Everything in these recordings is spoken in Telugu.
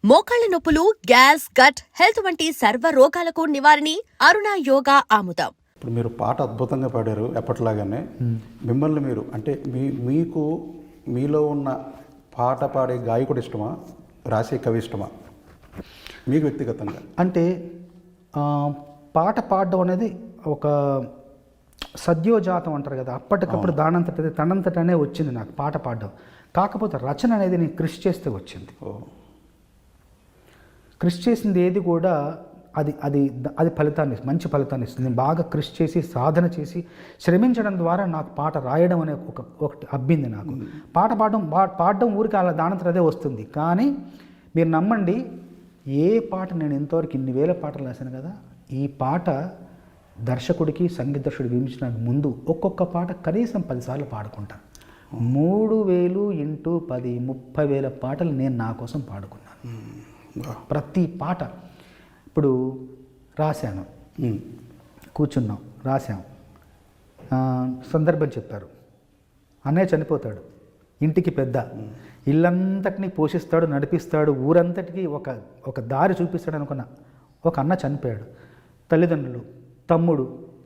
మోకాళ్ల నొప్పులు, గ్యాస్, గట్ హెల్త్ వంటి సర్వ రోగాలకు నివారణి అరుణ యోగా ఆముదం. ఇప్పుడు మీరు పాట అద్భుతంగా పాడారు ఎప్పటిలాగానే. మిమ్మల్ని మీరు అంటే మీకు మీలో ఉన్న పాట పాడే గాయకుడు ఇష్టమా, రాసే కవి ఇష్టమా మీకు వ్యక్తిగతంగా? అంటే పాట పాడడం అనేది ఒక సద్యోజాతం అంటారు కదా, అప్పటికప్పుడు తనంతటనే వచ్చింది నాకు పాట పాడడం. కాకపోతే రచన అనేది నేను కృషి చేస్తే వచ్చింది. కృషి చేసింది ఏది కూడా అది అది అది ఫలితాన్ని, మంచి ఫలితాన్ని ఇస్తుంది. నేను బాగా కృషి చేసి సాధన చేసి శ్రమించడం ద్వారా నాకు పాట రాయడం అనే ఒకటి అబ్బింది నాకు. పాట పాడడం ఊరికి అలా దానంతరం అదే వస్తుంది. కానీ మీరు నమ్మండి, ఏ పాట నేను ఇంతవరకు ఇన్ని వేల పాటలు రాశాను కదా, ఈ పాట దర్శకుడికి సంగీత దర్శకుడికి వినిపించడానికి ముందు ఒక్కొక్క పాట కనీసం 10 సార్లు పాడుకుంటాను. 3000 × 10 30,000 పాటలు నేను నా కోసం పాడుకున్నాను. ప్రతి పాట ఇప్పుడు రాశాను, కూర్చున్నాం, రాశాం, సందర్భం చెప్పారు, అన్నయ్య చనిపోతాడు, ఇంటికి పెద్ద, ఇల్లంతటినీ పోషిస్తాడు, నడిపిస్తాడు, ఊరంతటికి ఒక దారి చూపిస్తాడు అనుకున్న ఒక అన్న చనిపోయాడు. తల్లిదండ్రులు, తమ్ముడు,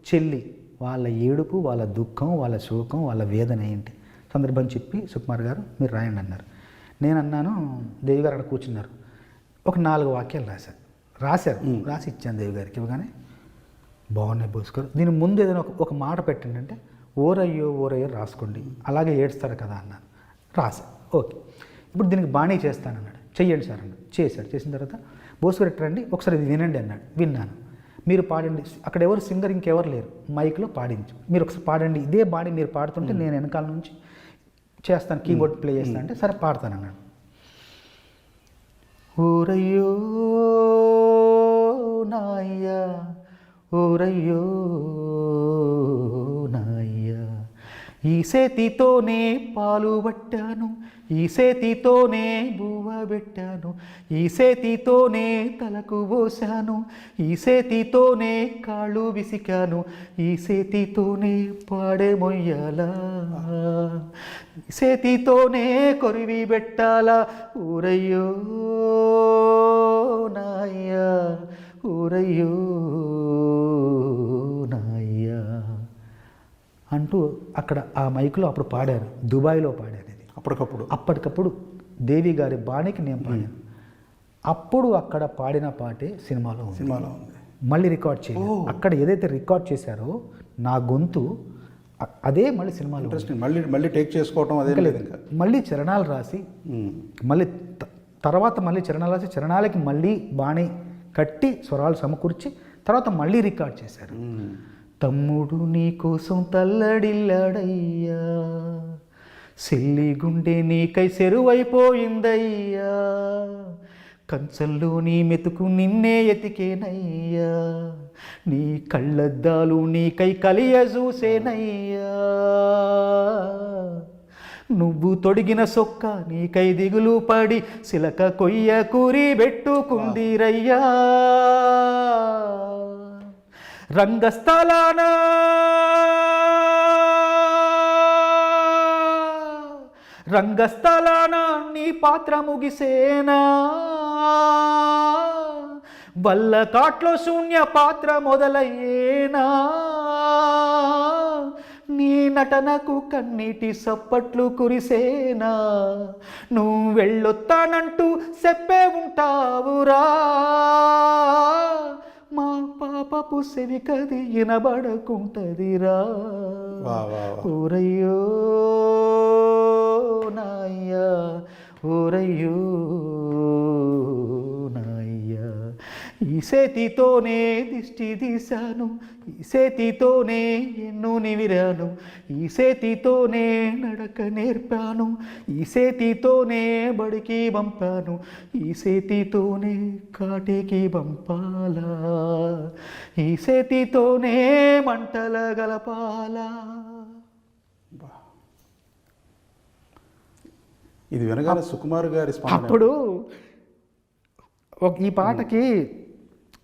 చెల్లి, వాళ్ళ ఏడుపు, వాళ్ళ దుఃఖం, వాళ్ళ శోకం, వాళ్ళ వేదన ఏంటి సందర్భం చెప్పి సుకుమార్ గారు మీరు రాయండి అన్నారు. నేను అన్నాను, దేవి గారు అక్కడ కూర్చున్నారు, ఒక 4 వాక్యాలు రాశారు, రాసి ఇచ్చాను దేవి గారికి. ఇవ్వగానే బాగున్నాయి బోస్కర్, దీని ముందు ఏదైనా ఒక మాట పెట్టండి అంటే ఓరయ్యో ఓరయ్యో రాసుకోండి, అలాగే ఏడుస్తారు కదా అన్నాను. రాశాను, ఓకే, ఇప్పుడు దీనికి బాణీ చేస్తానన్నాడు. చెయ్యండి సార్ అన్నాడు. చేసిన తర్వాత బోస్కర్ రండి ఒకసారి ఇది వినండి అన్నాడు. విన్నాను. మీరు పాడండి, అక్కడ ఎవరు సింగర్ ఇంకెవరు లేరు, మైక్లో పాడించు, మీరు ఒకసారి పాడండి, ఇదే బాణీ మీరు పాడుతుంటే నేను వెనకాల నుంచి చేస్తాను, కీబోర్డ్ ప్లే చేస్తాను అంటే సరే పాడతాను అన్నాడు. ఊరయ్యో నాయ్యా, ఊరయ్యో నాయ్యా, ఈ చేతితోనే పాలు పట్టాను, ఈ చేతితోనే బువ్వ పెట్టాను, ఈ చేతితోనే తలకు పోసాను, ఈ చేతితోనే కాళ్ళు విసికాను, ఈ చేతితోనే పాడే మొయ్యాలా, ఈ చేతితోనే కొరివి పెట్టాలా, ఊరయ్యో నాయ్యా, ఊరయ్యో నాయ్యా అంటూ అక్కడ ఆ మైకులో అప్పుడు పాడాను. దుబాయ్లో పాడాను. ఇది అప్పటికప్పుడు దేవి గారి బాణికి నేను పాడాను. అప్పుడు అక్కడ పాడిన పాటే సినిమాలో ఉంది. మళ్ళీ రికార్డ్ చేయాలి. అక్కడ ఏదైతే రికార్డ్ చేశారో నా గొంతు అదే మళ్ళీ సినిమాలో. మళ్ళీ టేక్ చేసుకోవటం అదే లేదు. మళ్ళీ చరణాలు రాసి మళ్ళీ తర్వాత మళ్ళీ చరణాలు రాసి చరణాలకి మళ్ళీ బాణి కట్టి స్వరాలు సమకూర్చి తర్వాత మళ్ళీ రికార్డ్ చేశారు. తమ్ముడు నీ కోసం తల్లడిల్లాడయ్యా, సిల్లి గుండె నీకై సెరువైపోయిందయ్యా, కంచంలో నీ మెతుకు నిన్నే ఎతికేనయ్యా, నీ కళ్ళద్దాలు నీకై కలియ చూసేనయ్యా, నువ్వు తొడిగిన సొక్క నీకై దిగులు పడి సిలక కొయ్య కూరి పెట్టుకుందిరయ్యా, రంగస్థలాన నీ పాత్ర ముగిసేనా, వల్ల కాట్లో శూన్య పాత్ర మొదలయ్యేనా, నీ నటనకు కన్నీటి సప్పట్లు కురిసేనా, నువ్వు వెళ్ళొత్తానంటూ చెప్పే ఉంటావురా, మా పాపపు సెవికది వినబడకుంటదిరా, ఊరయ్యో నాయ్యా, ఊరయ్యో నాయ్యా, ఈ చేతితోనే దిష్టి తీశాను, ఈ చేతితోనే ఎన్నో నివిరాను, ఈ చేతితోనే నడక నేర్పాను, ఈ చేతితోనే బడికి పంపాను, ఈ చేతితోనే కాటికి పంపాలా, ఈ చేతితోనే మంటల గలపాలా. ఇది వినగానే సుకుమార్ గారి అప్పుడు ఈ పాటకి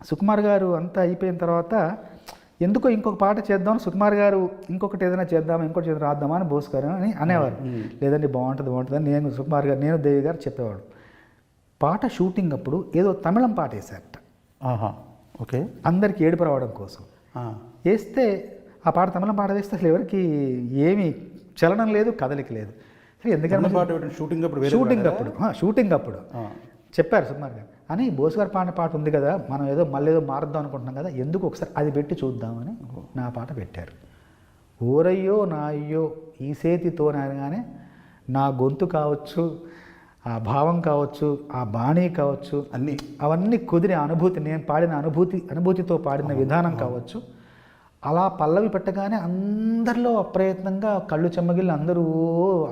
సుకుమార్ గారు అంతా అయిపోయిన తర్వాత ఎందుకో ఇంకొక పాట చేద్దాం, సుకుమార్ గారు ఇంకొకటి ఏదైనా చేద్దామా, ఇంకోటి చేద్దాం రాద్దామా అని బోస్ గారు అని అనేవారు. లేదండి బాగుంటుంది అని నేను సుకుమార్ గారు, నేను దేవి గారు చెప్పేవాడు. పాట షూటింగ్ అప్పుడు ఏదో తమిళం పాట వేశారట. ఆహా, ఓకే. అందరికి ఏడుపు రావడం కోసం వేస్తే, ఆ పాట తమిళం పాట వేస్తే అసలు ఎవరికి ఏమీ చలనం లేదు, కదలిక లేదు. ఎందుకంటే షూటింగ్ అప్పుడు చెప్పారు సుకుమార్ గారు అని, బోస్ గారు పాడిన పాట ఉంది కదా, మనం ఏదో మళ్ళీ ఏదో మారుద్దాం అనుకుంటున్నాం కదా, ఎందుకు ఒకసారి అది పెట్టి చూద్దామని నా పాట పెట్టారు. ఓరయ్యో నా అయ్యో ఈ సేతితో అనగానే నా గొంతు కావచ్చు, ఆ భావం కావచ్చు, ఆ బాణీ కావచ్చు, అవన్నీ కుదిరే అనుభూతి, నేను పాడిన అనుభూతితో పాడిన విధానం కావచ్చు, అలా పల్లవి పెట్టగానే అందరిలో అప్రయత్నంగా కళ్ళు చెమ్మగిళ్ళు అందరూ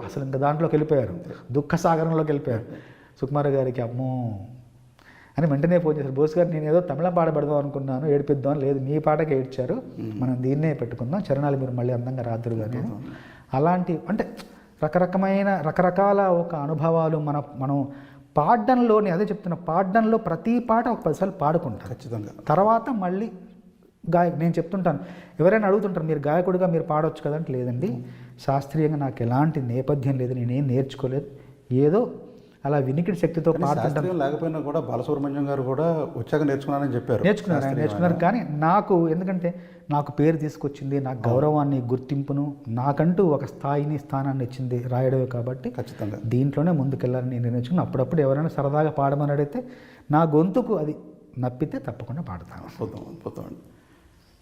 అసలు ఇంకా దాంట్లోకి వెళ్ళిపోయారు, దుఃఖ సాగరంలోకి వెళ్ళిపోయారు. సుకుమార్ గారికి అమ్మో అని వెంటనే ఫోన్ చేశారు, బోస్ గారు నేను ఏదో తమిళం పాట పెడదాం అనుకున్నాను, ఏడిపిద్దాం, లేదు మీ పాటకే ఏడ్చారు, మనం దీన్నే పెట్టుకుందాం, చరణాలు మీరు మళ్ళీ అందంగా రాదురు కానీ. అలాంటి అంటే రకరకాల ఒక అనుభవాలు మనం పాడడంలోని, అదే చెప్తున్నా, పాడడంలో ప్రతి పాట ఒక 10 సార్లు పాడుకుంటారు ఖచ్చితంగా. తర్వాత మళ్ళీ నేను చెప్తుంటాను, ఎవరైనా అడుగుతుంటారు మీరు గాయకుడిగా మీరు పాడవచ్చు కదంటే, లేదండి శాస్త్రీయంగా నాకు ఎలాంటి నేపథ్యం లేదు, నేనేం నేర్చుకోలేదు, ఏదో అలా వినికిడి శక్తితో పాడుతుంటాను. లేకపోయినా కూడా బాలసుబ్రహ్మణ్యం గారు కూడా వచ్చాక నేర్చుకున్నానని చెప్పారు. నేర్చుకున్నారు కానీ నాకు ఎందుకంటే నాకు పేరు తీసుకొచ్చింది, నాకు గౌరవాన్ని, గుర్తింపును, నాకంటూ ఒక స్థానాన్ని ఇచ్చింది రాయడమే కాబట్టి ఖచ్చితంగా దీంట్లోనే ముందుకెళ్ళాలని నేను నేర్చుకున్నాను. అప్పుడప్పుడు ఎవరైనా సరదాగా పాడమని అడిగితే నా గొంతుకు అది నప్పితే తప్పకుండా పాడతాను. అద్భుతం.